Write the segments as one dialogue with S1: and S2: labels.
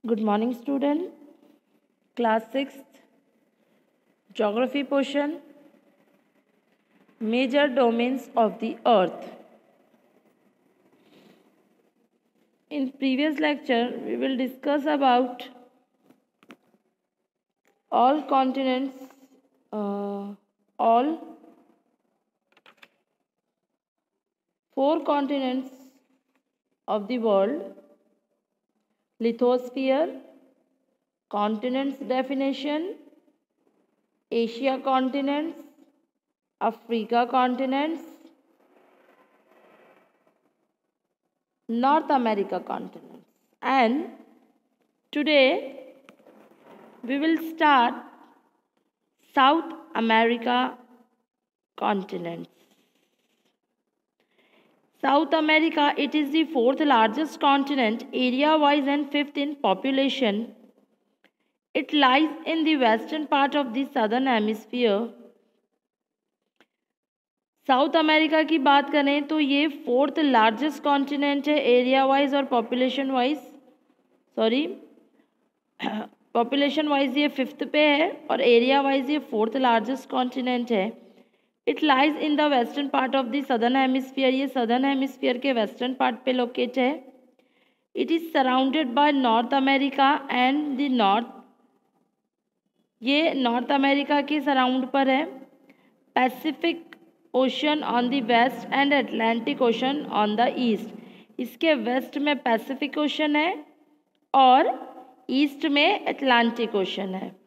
S1: Good morning, student. Class 6th Geography portion. Major domains of the Earth. In previous lecture, we will discuss about all continents, all 4 continents of the world, lithosphere, continents definition, Asia continents, Africa continents, North America continents. And today we will start South America continents. South America, it is the 4th largest continent area-wise and 5th in population. It lies in the western part of the southern hemisphere. South America की बात करें तो ये 4th largest continent है area wise और population wise population wise ये 5th पे है और एरिया वाइज ये 4th लार्जेस्ट कॉन्टिनेंट है. It lies in the western part of the southern hemisphere. ये सदर्न हेमिस्फीयर के वेस्टर्न पार्ट पे लोकेट है. It is surrounded by north America and the north. ये नॉर्थ अमेरिका के surround पर है. Pacific ocean on the west and Atlantic ocean on the east. इसके west में पैसिफिक ओशन है और ईस्ट में अटलांटिक ओशन है.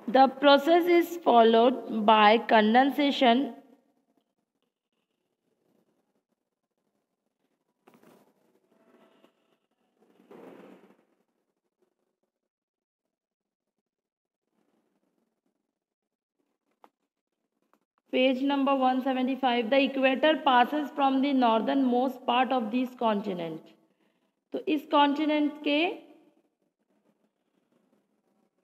S1: The process is followed by condensation Page number 175. The equator passes from the northernmost part of this continent. तो इस continent के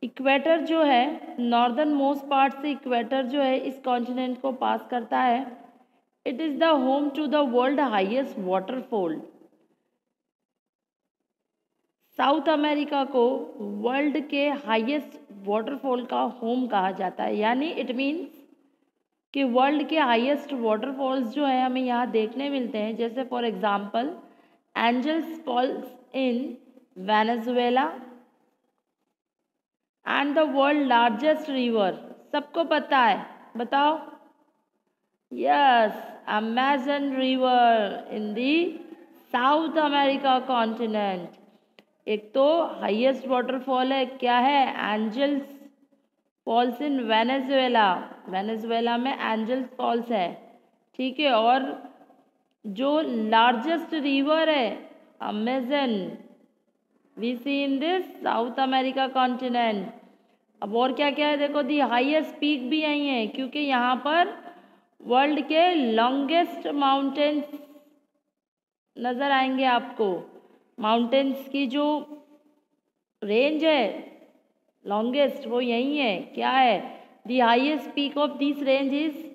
S1: equator जो है, नॉर्दर्न मोस्ट पार्ट से इक्वेटर जो है इस कॉन्टिनेंट को पास करता है. It is the home to the world highest waterfall. South America को वर्ल्ड के हाईएस्ट वाटरफॉल का होम कहा जाता है. यानी इट मीन्स कि वर्ल्ड के हाईएस्ट वाटरफॉल्स जो है हमें यहाँ देखने मिलते हैं. जैसे for example Angels Falls in Venezuela and the world largest river. सबको पता है, बताओ. Yes, Amazon river in the South America continent. एक तो हाईएस्ट वाटरफॉल है, क्या है? Angels Falls in Venezuela. Venezuela में एंजल्स फॉल्स है, ठीक है. और जो लार्जेस्ट रिवर है Amazon, we see in this South America continent. अब और क्या क्या है देखो, दी हाईएस्ट पीक भी यही है क्योंकि यहाँ पर वर्ल्ड के लॉन्गेस्ट माउंटेन्स नज़र आएंगे आपको. माउंटेन्स की जो रेंज है लॉन्गेस्ट वो यही है. क्या है? The highest peak of this range is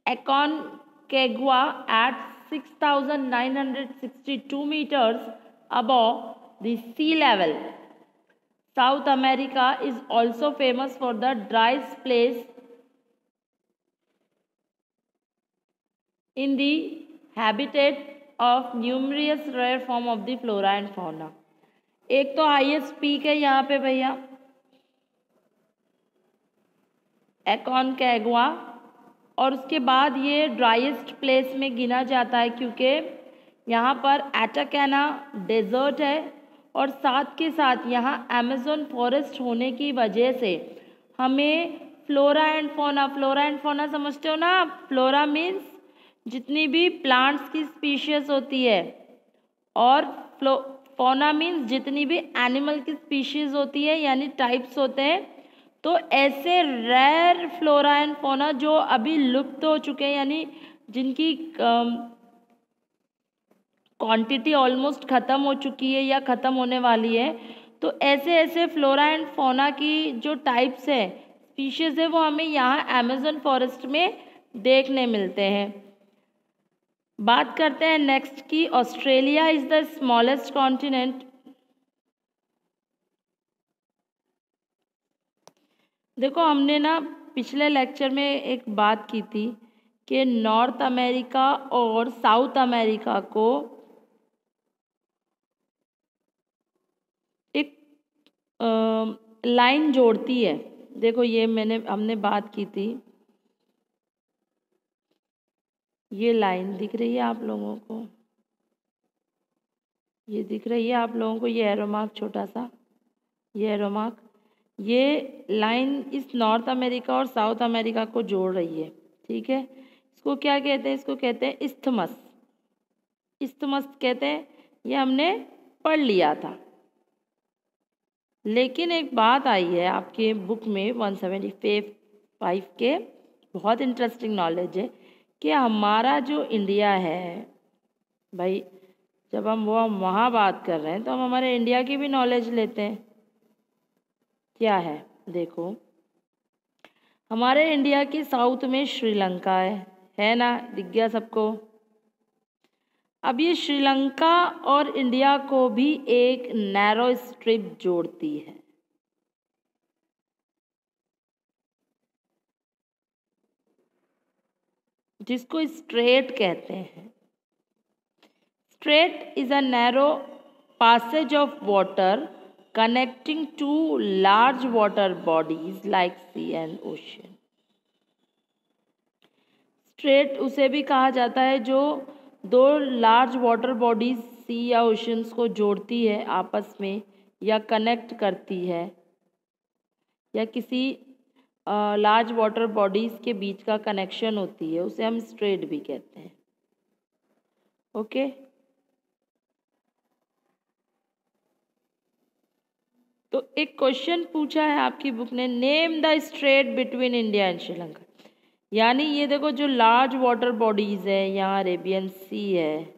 S1: Aconcagua at 6,962 meters above the sea level. South America is also famous for the driest place in the habitat of numerous rare form of the flora and fauna. एक तो highest peak है यहाँ पे भैया Aconcagua, और उसके बाद ये ड्राइएस्ट प्लेस में गिना जाता है क्योंकि यहाँ पर एटाकाना डेजर्ट है और साथ के साथ यहाँ अमेज़न फॉरेस्ट होने की वजह से हमें फ्लोरा एंड फोना समझते हो ना. फ्लोरा मीन्स जितनी भी प्लांट्स की स्पीशीज़ होती है और फोना मीन्स जितनी भी एनिमल की स्पीशीज़ होती है यानी टाइप्स होते हैं. तो ऐसे रेयर फ्लोरा एंड फोना जो अभी लुप्त हो चुके हैं यानी जिनकी क्वांटिटी ऑलमोस्ट ख़त्म हो चुकी है या ख़त्म होने वाली है, तो ऐसे ऐसे फ्लोरा एंड फोना की जो टाइप्स है स्पीशीज़ है वो हमें यहाँ अमेज़न फॉरेस्ट में देखने मिलते हैं. बात करते हैं नेक्स्ट की, Australia is the smallest continent. देखो हमने ना पिछले लेक्चर में एक बात की थी कि नॉर्थ अमेरिका और साउथ अमेरिका को एक लाइन जोड़ती है। देखो ये हमने बात की थी, ये लाइन दिख रही है आप लोगों को, ये दिख रही है आप लोगों को, ये एरो मार्क छोटा सा, ये एरो मार्क, ये लाइन इस नॉर्थ अमेरिका और साउथ अमेरिका को जोड़ रही है। ठीक है, इसको क्या कहते हैं? इसको कहते हैं इस्थमस। इस्थमस कहते हैं, ये हमने पढ़ लिया था। लेकिन एक बात आई है आपके बुक में 175 के, बहुत इंटरेस्टिंग नॉलेज है कि हमारा जो इंडिया है भाई, जब हम वहाँ बात कर रहे हैं तो हम हमारे इंडिया की भी नॉलेज लेते हैं। क्या है? देखो हमारे इंडिया के साउथ में श्रीलंका है ना, दिख गया सबको। अब ये श्रीलंका और इंडिया को भी एक नैरो स्ट्रिप जोड़ती है। जिसको स्ट्रेट कहते हैं। Straight is a narrow passage of water connecting two large water bodies like sea and ocean. Straight उसे भी कहा जाता है जो दो लार्ज वाटर बॉडीज सी या ओशंस को जोड़ती है आपस में, या कनेक्ट करती है, या किसी लार्ज वाटर बॉडीज के बीच का कनेक्शन होती है, उसे हम स्ट्रेट भी कहते हैं। ओके तो एक क्वेश्चन पूछा है आपकी बुक ने, name the straight between India and Sri Lanka. यानी ये देखो जो लार्ज वाटर बॉडीज़ है, यहाँ अरेबियन सी है,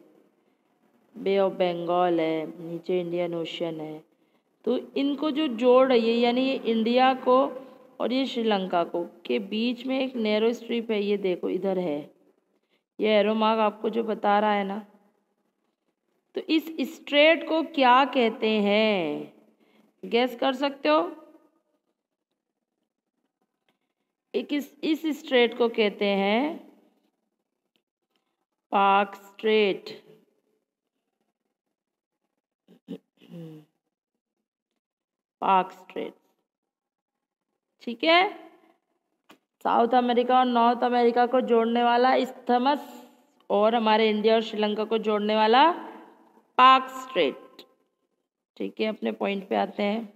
S1: बे ऑफ बंगाल है, नीचे इंडियन ओशन है, तो इनको जो जोड़ रही है, यानी ये इंडिया को और ये श्रीलंका को के बीच में एक नैरो स्ट्रिप है। ये देखो इधर है, ये एरो मार्क आपको जो बता रहा है ना, तो इस स्ट्रेट को क्या कहते हैं? गैस कर सकते हो? इस स्ट्रेट को कहते हैं पार्क स्ट्रेट। पार्क स्ट्रेट, ठीक है। साउथ अमेरिका और नॉर्थ अमेरिका को जोड़ने वाला इस्थमस, और हमारे इंडिया और श्रीलंका को जोड़ने वाला पार्क स्ट्रेट। ठीक है, अपने पॉइंट पे आते हैं।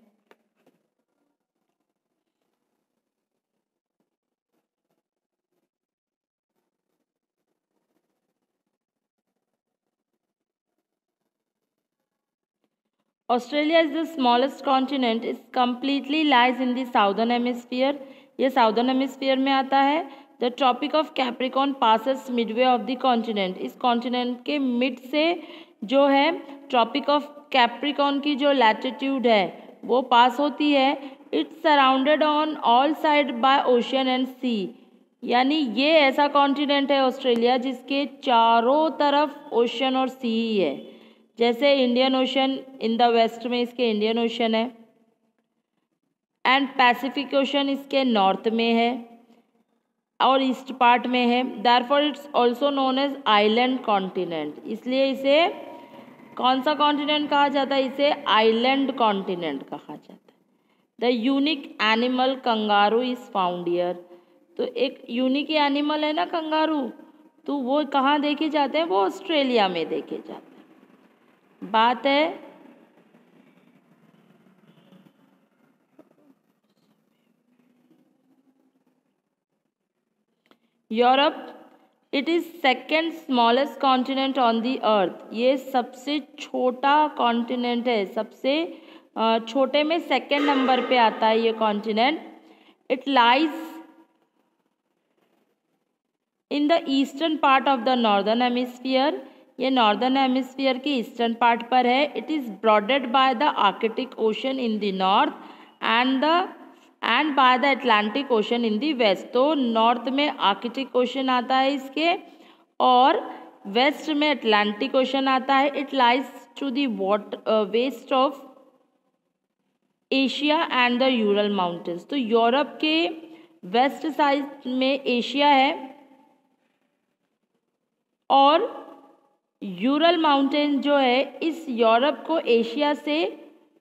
S1: Australia is the smallest continent, is completely lies in the southern hemisphere. ये साउदर्न हेमिस्फीयर में आता है। The Tropic of Capricorn passes midway of the continent, इस कॉन्टिनेंट के मिड से जो है ट्रॉपिक ऑफ कैप्रिकॉर्न की जो लैटिट्यूड है वो पास होती है। It's surrounded on all side by ocean and sea. यानी ये ऐसा कॉन्टिनेंट है ऑस्ट्रेलिया जिसके चारों तरफ ओशन और सी ही है। जैसे Indian ocean in the west में इसके इंडियन ओशन है, एंड पैसिफिक ओशन इसके नॉर्थ में है और ईस्ट पार्ट में है। Therefore it's also known as island continent. इसलिए इसे कौन सा कॉन्टिनेंट कहा जाता है? इसे आइलैंड कॉन्टिनेंट कहा जाता है। The unique animal kangaroo is found here. तो एक यूनिक एनिमल है ना कंगारू, तो वो कहाँ देखे जाते हैं? वो ऑस्ट्रेलिया में देखे जाते हैं। बात है Europe, it is second smallest continent on the earth. ये सबसे छोटा कॉन्टिनेंट है, सबसे छोटे में सेकेंड नंबर पे आता है ये continent. It lies in the eastern part of the northern hemisphere. ये नॉर्दर्न हेमिस्फीयर के ईस्टर्न पार्ट पर है। It is bordered by the Arctic ocean in the north and by the Atlantic ocean in the west. तो north में Arctic ocean आता है इसके, और वेस्ट में अटलांटिक ओशन आता है। It lies to the west of Asia and the Ural mountains. तो यूरोप के वेस्ट साइड में एशिया है और यूरल माउंटेन जो है इस यूरोप को एशिया से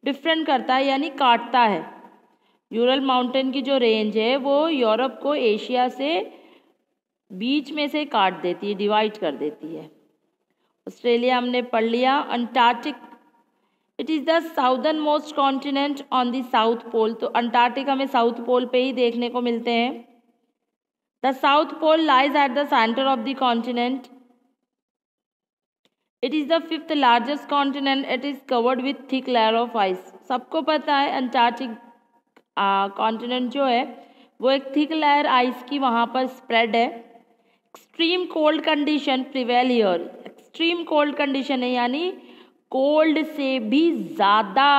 S1: डिफरेंट करता है, यानी काटता है। यूरल माउंटेन की जो रेंज है वो यूरोप को एशिया से बीच में से काट देती है, डिवाइड कर देती है। ऑस्ट्रेलिया हमने पढ़ लिया। Antarctic, it is the southern most continent on the south pole. तो अंटार्कटिक हमें साउथ पोल पे ही देखने को मिलते हैं। The south pole lies at the centre of the continent. It is the fifth largest continent. It is covered with thick layer of ice. सबको पता है अंटार्कटिक कॉन्टिनेंट जो है वो एक थिक लेयर आइस की वहाँ पर स्प्रेड है। Extreme cold condition prevail here. Extreme cold condition है यानी कोल्ड से भी ज़्यादा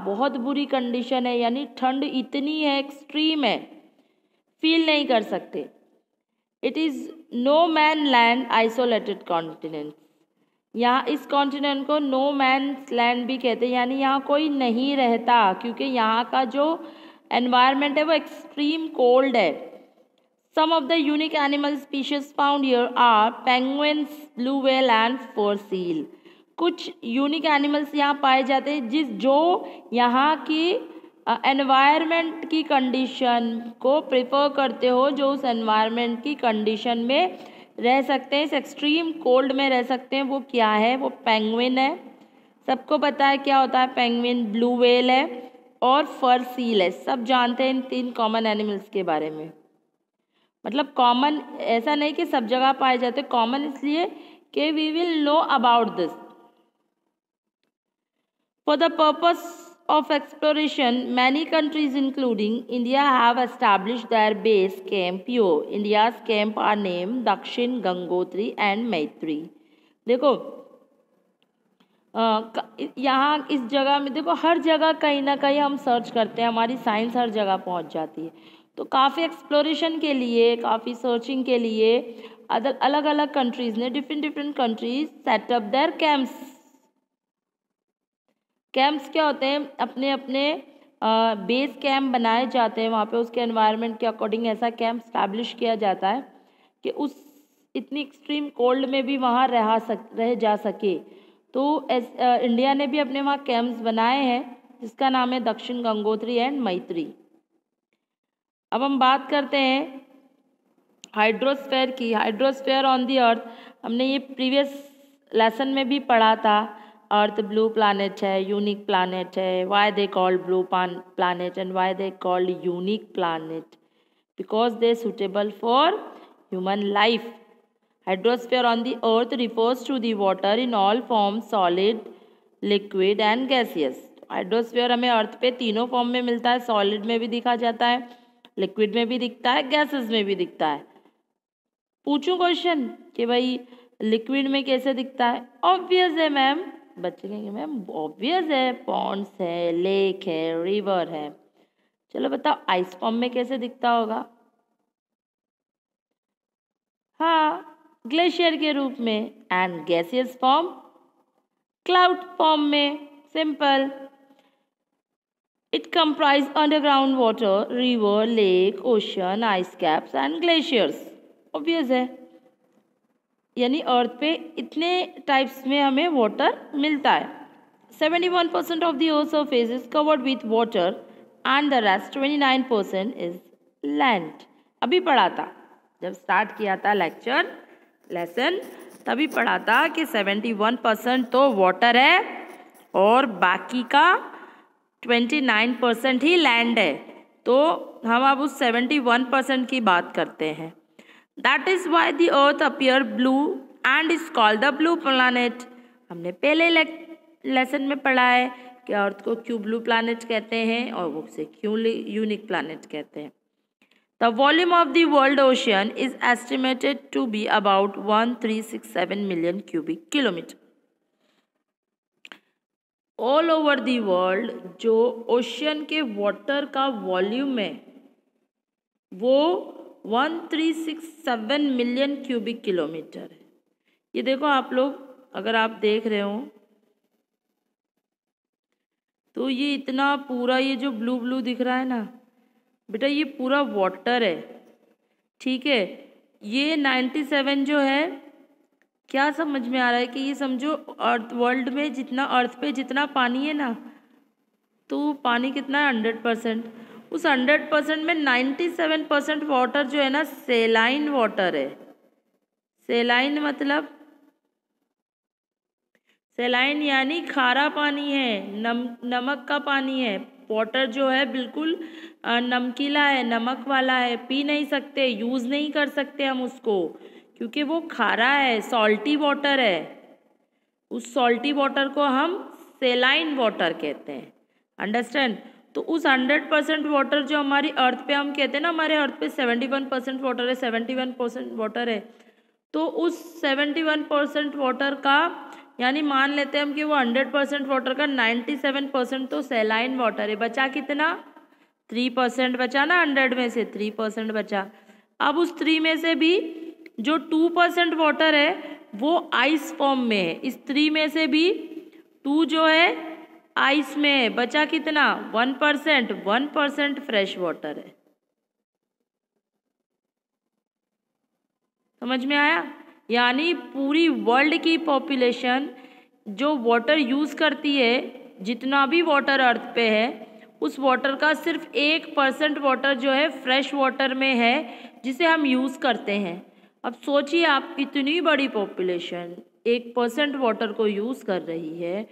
S1: बहुत बुरी कंडीशन है, यानी ठंड इतनी है, एक्सट्रीम है, फील नहीं कर सकते। It is no man land isolated continent. यहाँ इस कॉन्टिनेंट को नो मैन लैंड भी कहते हैं, यानी यहाँ कोई नहीं रहता, क्योंकि यहाँ का जो एनवायरनमेंट है वो एक्सट्रीम कोल्ड है। Some of the unique animal species found here are penguins, blue whale and fur seal. कुछ यूनिक एनिमल्स यहाँ पाए जाते हैं जो यहाँ की एनवायरनमेंट की कंडीशन को प्रेफर करते हो, जो उस एनवायरनमेंट की कंडीशन में रह सकते हैं, इस एक्सट्रीम कोल्ड में रह सकते हैं। वो क्या है? वो पेंगुइन है। सबको पता है क्या होता है पेंगुइन, ब्लू व्हेल है और फर सील है। सब जानते हैं इन 3 कॉमन एनिमल्स के बारे में। मतलब कॉमन ऐसा नहीं कि सब जगह पाए जाते, कॉमन इसलिए कि we will know about this. For the purpose of exploration, many countries including India have established their base camp here. India's camp are named Dakshin, Gangotri and Maitri. देखो यहाँ इस जगह में देखो हर जगह कहीं ना कहीं हम सर्च करते हैं, हमारी साइंस हर जगह पहुँच जाती है। तो काफ़ी एक्सप्लोरेशन के लिए, काफ़ी सर्चिंग के लिए अलग अलग कंट्रीज़ ने different countries setup their camps. Camps क्या होते हैं? अपने अपने बेस कैंप बनाए जाते हैं, वहाँ पे उसके एनवायरनमेंट के अकॉर्डिंग ऐसा कैंप स्टैब्लिश किया जाता है कि उस इतनी एक्सट्रीम कोल्ड में भी वहाँ रह जा सके। तो इंडिया ने भी अपने वहाँ कैंप्स बनाए हैं जिसका नाम है दक्षिण, गंगोत्री एंड मैत्री। अब हम बात करते हैं हाइड्रोस्फीयर की। हाइड्रोस्फीयर ऑन दी अर्थ, हमने ये प्रीवियस लेसन में भी पढ़ा था। अर्थ ब्लू प्लैनेट है, यूनिक प्लैनेट है। Why they called blue planet and why they called unique planet? Because they suitable for human life. Hydrosphere on the earth refers to the water in all form, solid, liquid and gaseous. Hydrosphere हमें earth पे तीनों form में मिलता है, solid में भी दिखा जाता है, लिक्विड में भी दिखता है, गैसेस में भी दिखता है। पूछूं क्वेश्चन कि भाई लिक्विड में कैसे दिखता है? ऑब्वियस है मैम। बच्चे कहेंगे मैम ऑब्वियस है, पॉन्ड्स है, लेक है, रिवर है। चलो बताओ आइस फॉर्म में कैसे दिखता होगा? हाँ, ग्लेशियर के रूप में। And gaseous form cloud form में। Simple. It comprise underground water, river, lake, ocean, ice caps and glaciers. Obvious है, यानी अर्थ पे इतने टाइप्स में हमें वाटर मिलता है। 71% of the earth surface is covered with water and the rest 29% is land. अभी पढ़ा था जब स्टार्ट किया था लेसन, तभी पढ़ा था कि 71% तो वाटर है और बाकी का 29% ही लैंड है। तो हम अब उस 71% की बात करते हैं। That is why the earth appear blue and is called the blue planet. हमने पहले लेसन में पढ़ा है कि अर्थ को क्यों ब्लू प्लैनेट कहते हैं और उसे क्यों यूनिक प्लैनेट कहते हैं। The volume of the world ocean is estimated to be about 1367 million cubic kilometer. All over the world जो ओशियन के वाटर का वॉल्यूम है वो 1367 मिलियन क्यूबिक किलोमीटर है। ये देखो आप लोग, अगर आप देख रहे हो तो ये इतना पूरा, ये जो ब्लू ब्लू दिख रहा है ना बेटा, ये पूरा वाटर है, ठीक है। ये 97 जो है, क्या समझ में आ रहा है कि ये समझो अर्थ, वर्ल्ड में जितना, अर्थ पे जितना पानी है ना, तो पानी कितना है 100%। उस 100% में 97% वाटर जो है ना सेलाइन वाटर है। सेलाइन मतलब, सेलाइन यानी खारा पानी है, नमक का पानी है। वाटर जो है बिल्कुल नमकीला है, नमक वाला है, पी नहीं सकते, यूज़ नहीं कर सकते हम उसको, क्योंकि वो खारा है, सॉल्टी वाटर है। उस सॉल्टी वाटर को हम सेलाइन वाटर कहते हैं, अंडरस्टैंड। तो उस 100% वाटर जो हमारी अर्थ पे, हम कहते हैं ना हमारे अर्थ पे 71% वाटर है, 71% वाटर है, तो उस 71% वाटर का, यानी मान लेते हैं हम कि वो 100% वाटर का 97% तो सेलाइन वाटर है। बचा कितना? 3% बचा ना, 100 में से 3% बचा। अब उस 3 में से भी जो 2% वाटर है वो आइस फॉर्म में है। इस 3 में से भी 2 जो है आइस में है। बचा कितना? 1%। 1% फ्रेश वाटर है। समझ में आया? यानी पूरी वर्ल्ड की पॉपुलेशन जो वाटर यूज़ करती है, जितना भी वाटर अर्थ पे है, उस वाटर का सिर्फ 1% वाटर जो है फ्रेश वाटर में है, जिसे हम यूज़ करते हैं। अब सोचिए आप, कितनी बड़ी पॉपुलेशन 1% वाटर को यूज़ कर रही है,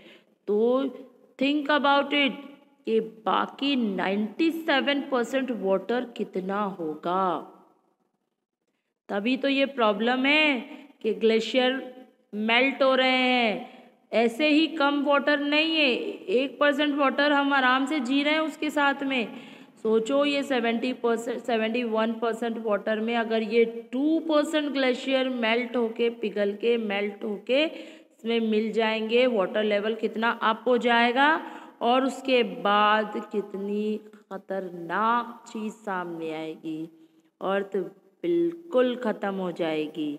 S1: तो थिंक अबाउट इट कि बाकी 97% वाटर कितना होगा। तभी तो ये प्रॉब्लम है कि ग्लेशियर मेल्ट हो रहे हैं। ऐसे ही कम वाटर नहीं है, 1% वाटर हम आराम से जी रहे हैं उसके साथ में। सोचो ये 70%, 71% वाटर में अगर ये 2% ग्लेशियर मेल्ट होके, पिघल के मेल्ट होके इसमें मिल जाएंगे, वाटर लेवल कितना अप हो जाएगा, और उसके बाद कितनी खतरनाक चीज़ सामने आएगी, अर्थ बिल्कुल ख़त्म हो जाएगी।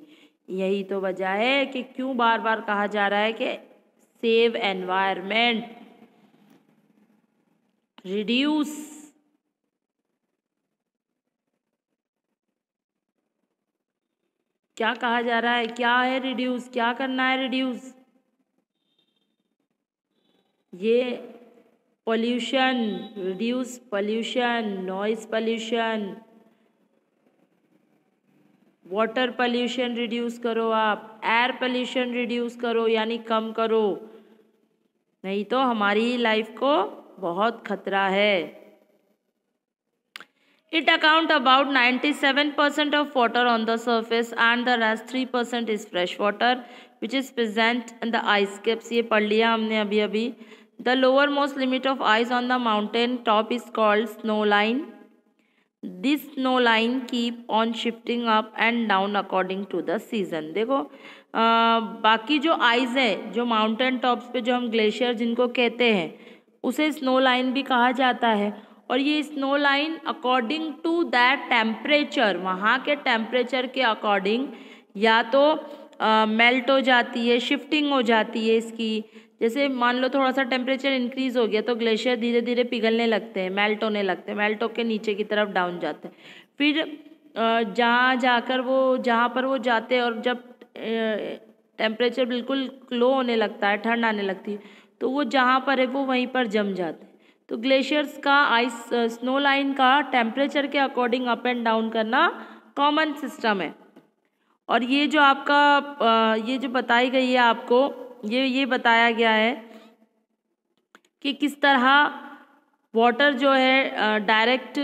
S1: यही तो वजह है कि क्यों बार बार कहा जा रहा है कि सेव एनवायरनमेंट, रिड्यूस। क्या कहा जा रहा है? क्या है रिड्यूस? क्या करना है रिड्यूस? ये pollution, reduce pollution, noise pollution, water pollution reduce करो, आप एयर पोल्यूशन रिड्यूस करो, यानी कम करो, नहीं तो हमारी लाइफ को बहुत खतरा है। It account about 97% of water on the surface and the rest 3% is fresh water which is present in the ice caps. ये पढ़ लिया हमने अभी अभी। The lowermost limit of ice on the mountain top is called snow line. This snow line keep on shifting up and down according to the season. देखो बाकी जो ice है, जो माउंटेन टॉप्स पे जो हम ग्लेशियर जिनको कहते हैं, उसे स्नो लाइन भी कहा जाता है। और ये snow line according to that temperature, वहाँ के टेम्परेचर के अकॉर्डिंग या तो मेल्ट हो जाती है, शिफ्टिंग हो जाती है इसकी। जैसे मान लो थोड़ा सा टेम्परेचर इंक्रीज़ हो गया तो ग्लेशियर धीरे धीरे पिघलने लगते हैं, मेल्ट होने लगते हैं, मेल्ट होकर नीचे की तरफ डाउन जाते हैं। फिर जहाँ पर वो जाते हैं और जब टेम्परेचर बिल्कुल लो होने लगता है, ठंड आने लगती है, तो वो जहाँ पर है वो वहीं पर जम जाते हैं। तो ग्लेशियर्स का, आइस स्नो लाइन का टेम्परेचर के अकॉर्डिंग अप एंड डाउन करना कॉमन सिस्टम है। और ये जो आपका ये जो बताई गई है आपको, ये बताया गया है कि किस तरह वाटर जो है डायरेक्ट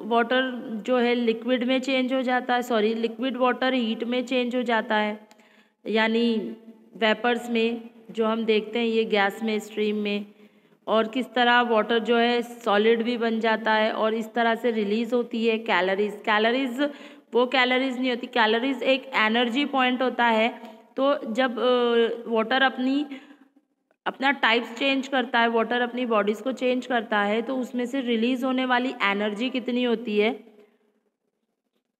S1: वाटर जो है लिक्विड में चेंज हो जाता है, सॉरी लिक्विड वाटर हीट में चेंज हो जाता है, यानी वेपर्स में जो हम देखते हैं ये गैस में, स्ट्रीम में। और किस तरह वाटर जो है सॉलिड भी बन जाता है और इस तरह से रिलीज़ होती है कैलोरीज। कैलोरीज वो कैलोरीज नहीं होती, कैलोरीज एक एनर्जी पॉइंट होता है। तो जब वाटर अपना टाइप्स चेंज करता है, वाटर अपनी बॉडीज़ को चेंज करता है, तो उसमें से रिलीज़ होने वाली एनर्जी कितनी होती है?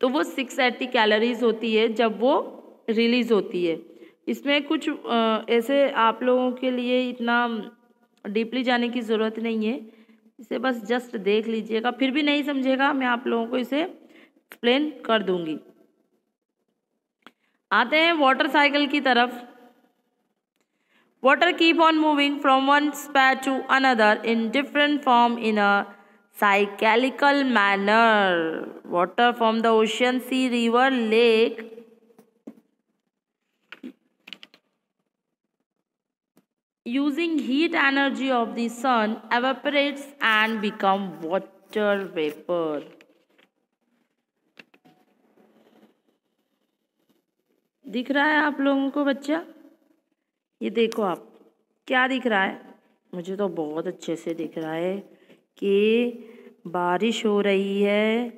S1: तो वो 680 कैलोरीज होती है जब वो रिलीज़ होती है। इसमें कुछ ऐसे आप लोगों के लिए इतना डीपली जाने की ज़रूरत नहीं है, इसे बस जस्ट देख लीजिएगा। फिर भी नहीं समझेगा, मैं आप लोगों को इसे एक्सप्लेन कर दूंगी। आते हैं वाटर साइकिल की तरफ। Water keep on moving from one space to another in different form in a cyclical manner. Water from the ocean, sea, river, lake using heat energy of the sun evaporates and become water vapor. दिख रहा है आप लोगों को बच्चा? ये देखो आप, क्या दिख रहा है? मुझे तो बहुत अच्छे से दिख रहा है कि बारिश हो रही है,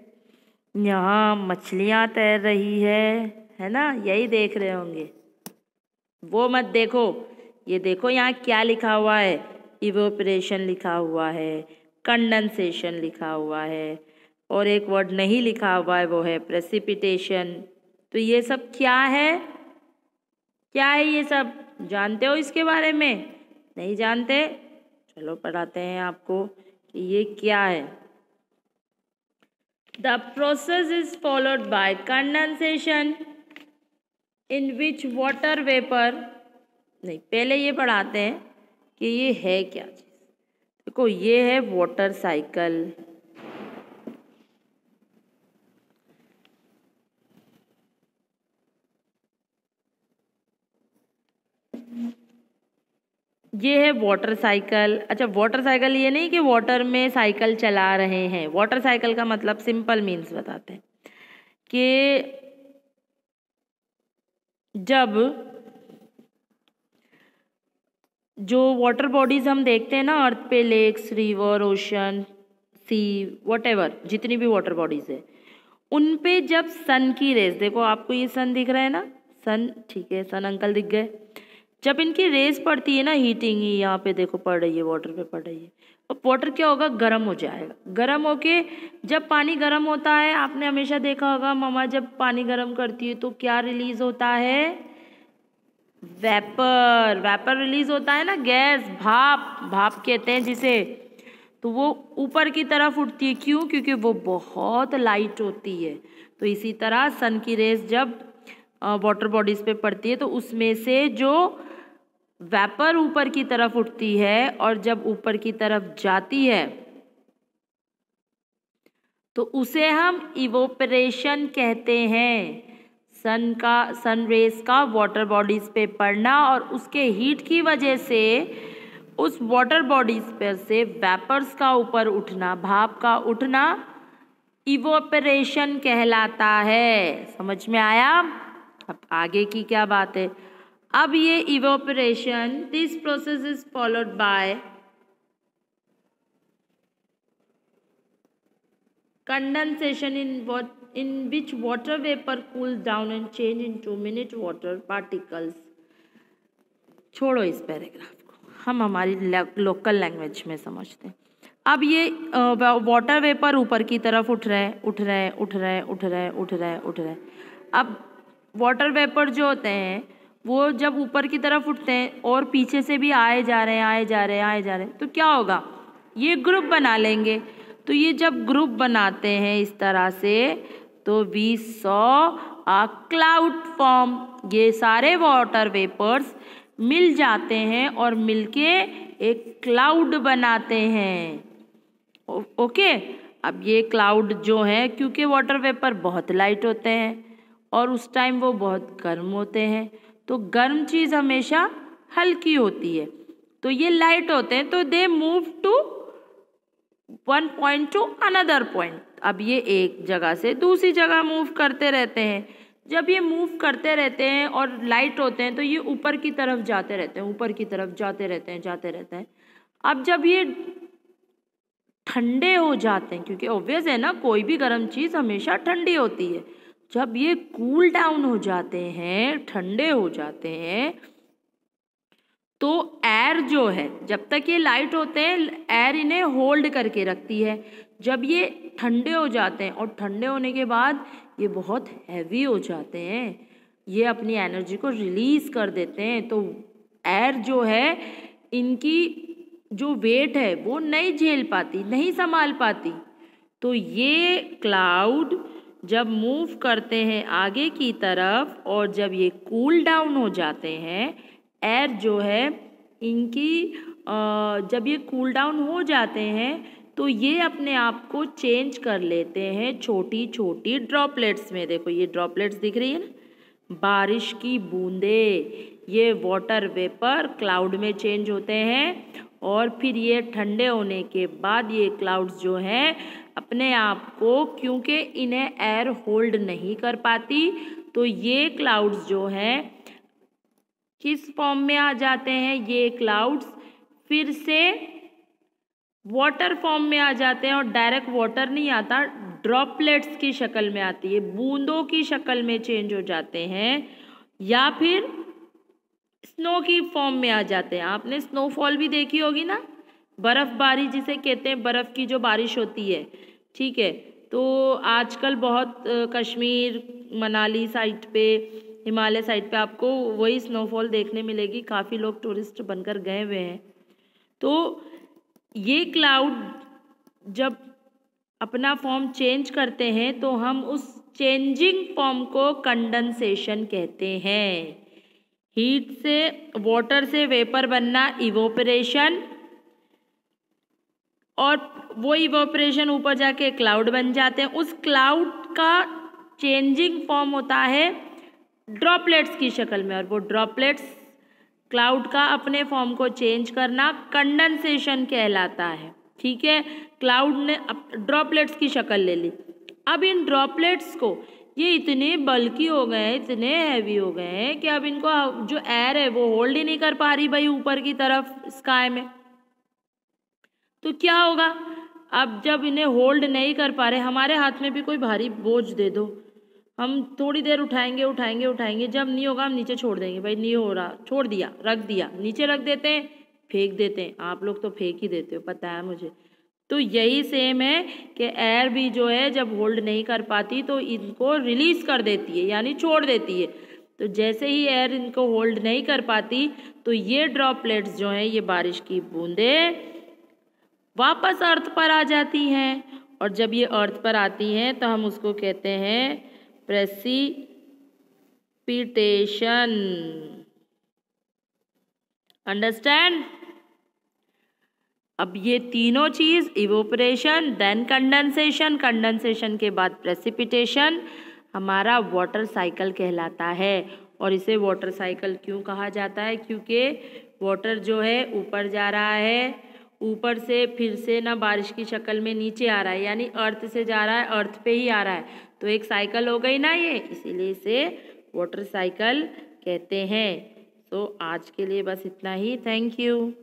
S1: यहाँ मछलियाँ तैर रही है ना? यही देख रहे होंगे। वो मत देखो, ये देखो यहाँ क्या लिखा हुआ है। इवेपोरेशन लिखा हुआ है, कंडेंसेशन लिखा हुआ है, और एक वर्ड नहीं लिखा हुआ है, वो है प्रेसिपिटेशन। तो ये सब क्या है? क्या है ये सब? जानते हो इसके बारे में? नहीं जानते? चलो पढ़ाते हैं आपको कि ये क्या है। The process is followed by condensation in which water vapor, नहीं पहले ये पढ़ाते हैं कि ये है क्या चीज़। देखो ये है वाटर साइकिल। ये है वाटर साइकिल। अच्छा, वाटर साइकिल ये नहीं कि वाटर में साइकिल चला रहे हैं। वाटर साइकिल का मतलब सिंपल मीन्स बताते हैं कि जब जो वाटर बॉडीज हम देखते हैं ना अर्थ पे, लेक्स, रिवर, ओशन, सी, व्हाटएवर, जितनी भी वाटर बॉडीज है, उन पे जब सन की रेस, देखो आपको ये सन दिख रहा है ना, सन, ठीक है, सन अंकल दिख गए। जब इनकी रेस पड़ती है ना, हीटिंग ही यहाँ पे देखो पड़ रही है, वाटर पे पड़ रही है, अब वाटर क्या होगा? गर्म हो जाएगा। गर्म होके जब पानी गर्म होता है, आपने हमेशा देखा होगा मम्मा जब पानी गर्म करती है तो क्या रिलीज होता है? वेपर। वेपर रिलीज होता है ना, गैस, भाप, भाप कहते हैं जिसे। तो वो ऊपर की तरफ उठती है। क्यों? क्योंकि वो बहुत लाइट होती है। तो इसी तरह सन की रेस जब वाटर बॉडीज पे पड़ती है तो उसमें से जो वेपर ऊपर की तरफ उठती है, और जब ऊपर की तरफ जाती है तो उसे हम इवोपरेशन कहते हैं। सन रेस का वाटर बॉडीज पे पड़ना और उसके हीट की वजह से उस वाटर बॉडीज पर से वेपर्स का ऊपर उठना, भाप का उठना, इवोपरेशन कहलाता है। समझ में आया? अब आगे की क्या बात है? अब ये evaporation, this process is followed by condensation in which water vapor cools down and change into minute water particles. छोड़ो इस पैराग्राफ को, हम हमारी लोकल लैंग्वेज में समझते हैं। अब ये वाटर वेपर ऊपर की तरफ उठ रहे हैं, उठ रहे हैं, उठ रहे हैं, उठ रहे हैं, उठ रहे हैं, उठ रहे हैं। अब वाटर वेपर जो होते हैं वो जब ऊपर की तरफ उठते हैं और पीछे से भी आए जा रहे हैं, आए जा रहे हैं, आए जा रहे हैं, तो क्या होगा? ये ग्रुप बना लेंगे। तो ये जब ग्रुप बनाते हैं इस तरह से, तो we saw a cloud form. ये सारे वाटर वेपर्स मिल जाते हैं और मिलके एक क्लाउड बनाते हैं। ओके, अब ये क्लाउड जो है, क्योंकि वाटर वेपर बहुत लाइट होते हैं और उस टाइम वो बहुत गर्म होते हैं, तो गर्म चीज़ हमेशा हल्की होती है, तो ये लाइट होते हैं, तो they move to one point to another point. अब ये एक जगह से दूसरी जगह मूव करते रहते हैं। जब ये मूव करते रहते हैं और लाइट होते हैं तो ये ऊपर की तरफ जाते रहते हैं, ऊपर की तरफ जाते रहते हैं, जाते रहते हैं। अब जब ये ठंडे हो जाते हैं, क्योंकि ऑब्वियस है ना, कोई भी गर्म चीज़ हमेशा ठंडी होती है, जब ये कूल डाउन हो जाते हैं, ठंडे हो जाते हैं, तो एयर जो है, जब तक ये लाइट होते हैं एयर इन्हें होल्ड करके रखती है। जब ये ठंडे हो जाते हैं और ठंडे होने के बाद ये बहुत हैवी हो जाते हैं, ये अपनी एनर्जी को रिलीज कर देते हैं। तो एयर जो है, इनकी जो वेट है वो नहीं झेल पाती, नहीं संभाल पाती। तो ये क्लाउड जब मूव करते हैं आगे की तरफ और जब ये कूल डाउन हो जाते हैं, एयर जो है इनकी जब ये कूल डाउन हो जाते हैं तो ये अपने आप को चेंज कर लेते हैं छोटी छोटी ड्रॉपलेट्स में। देखो ये ड्रॉपलेट्स दिख रही है ना, बारिश की बूंदे, ये वाटर वेपर क्लाउड में चेंज होते हैं और फिर ये ठंडे होने के बाद ये क्लाउड्स जो हैं अपने आप को, क्योंकि इन्हें एयर होल्ड नहीं कर पाती, तो ये क्लाउड्स जो हैं किस फॉर्म में आ जाते हैं, ये क्लाउड्स फिर से वाटर फॉर्म में आ जाते हैं। और डायरेक्ट वाटर नहीं आता, ड्रॉपलेट्स की शक्ल में आती है, बूंदों की शक्ल में चेंज हो जाते हैं, या फिर स्नो की फॉर्म में आ जाते हैं। आपने स्नोफॉल भी देखी होगी ना, बर्फबारी जिसे कहते हैं, बर्फ़ की जो बारिश होती है, ठीक है। तो आजकल बहुत कश्मीर, मनाली साइड पे, हिमालय साइड पे आपको वही स्नोफॉल देखने मिलेगी। काफ़ी लोग टूरिस्ट बनकर गए हुए हैं। तो ये क्लाउड जब अपना फॉर्म चेंज करते हैं तो हम उस चेंजिंग फॉर्म को कंडेंसेशन कहते हैं। हीट से, वाटर से वेपर बनना इवोपरेशन, और वो इवोपरेशन ऊपर जाके क्लाउड बन जाते हैं। उस क्लाउड का चेंजिंग फॉर्म होता है ड्रॉपलेट्स की शक्ल में, और वो ड्रॉपलेट्स क्लाउड का अपने फॉर्म को चेंज करना कंडेंसेशन कहलाता है, ठीक है। क्लाउड ने ड्रॉपलेट्स की शक्ल ले ली। अब इन ड्रॉपलेट्स को, ये इतने बल्की हो गए हैं, इतने हैवी हो गए हैं कि अब इनको जो एयर है वो होल्ड ही नहीं कर पा रही भाई ऊपर की तरफ स्काई में। तो क्या होगा, अब जब इन्हें होल्ड नहीं कर पा रहे, हमारे हाथ में भी कोई भारी बोझ दे दो, हम थोड़ी देर उठाएंगे उठाएंगे उठाएंगे, जब नहीं होगा हम नीचे छोड़ देंगे, भाई नहीं हो रहा, छोड़ दिया, रख दिया, नीचे रख देते हैं, फेंक देते हैं। आप लोग तो फेंक ही देते हो, पता है मुझे। तो यही सेम है कि एयर भी जो है जब होल्ड नहीं कर पाती तो इनको रिलीज कर देती है, यानी छोड़ देती है। तो जैसे ही एयर इनको होल्ड नहीं कर पाती तो ये ड्रॉपलेट्स जो हैं, ये बारिश की बूंदें वापस अर्थ पर आ जाती हैं, और जब ये अर्थ पर आती हैं तो हम उसको कहते हैं प्रेसिपिटेशन। अंडरस्टैंड? अब ये तीनों चीज़, इवोपरेशन, देन कंडेंसेशन, कंडेंसेशन के बाद प्रेसिपिटेशन, हमारा वाटर साइकिल कहलाता है। और इसे वाटर साइकिल क्यों कहा जाता है? क्योंकि वाटर जो है ऊपर जा रहा है, ऊपर से फिर से ना बारिश की शक्ल में नीचे आ रहा है, यानी अर्थ से जा रहा है, अर्थ पे ही आ रहा है, तो एक साइकिल हो गई ना ये, इसीलिए इसे वाटर साइकिल कहते हैं। तो आज के लिए बस इतना ही। Thank you.